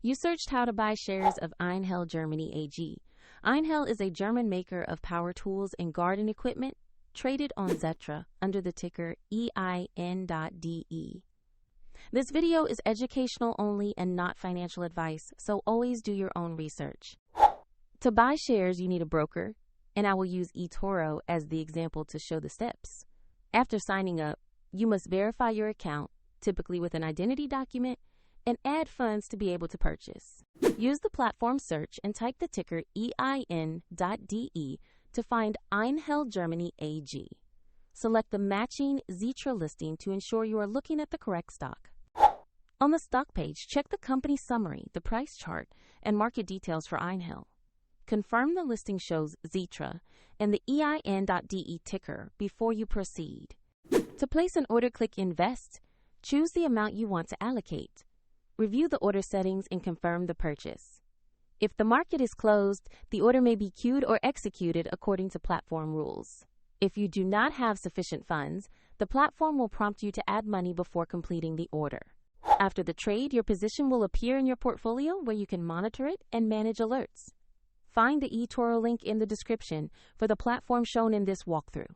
You searched how to buy shares of Einhell Germany AG. Einhell is a German maker of power tools and garden equipment, traded on Xetra under the ticker EIN.DE. This video is educational only and not financial advice, so always do your own research. To buy shares, you need a broker, and I will use eToro as the example to show the steps. After signing up, you must verify your account, typically with an identity document, and add funds to be able to purchase. Use the platform search and type the ticker EIN.DE to find Einhell Germany AG. Select the matching Xetra listing to ensure you are looking at the correct stock. On the stock page, check the company summary, the price chart, and market details for Einhell. Confirm the listing shows Xetra and the EIN.DE ticker before you proceed. To place an order, click Invest. Choose the amount you want to allocate. Review the order settings and confirm the purchase. If the market is closed, the order may be queued or executed according to platform rules. If you do not have sufficient funds, the platform will prompt you to add money before completing the order. After the trade, your position will appear in your portfolio where you can monitor it and manage alerts. Find the eToro link in the description for the platform shown in this walkthrough.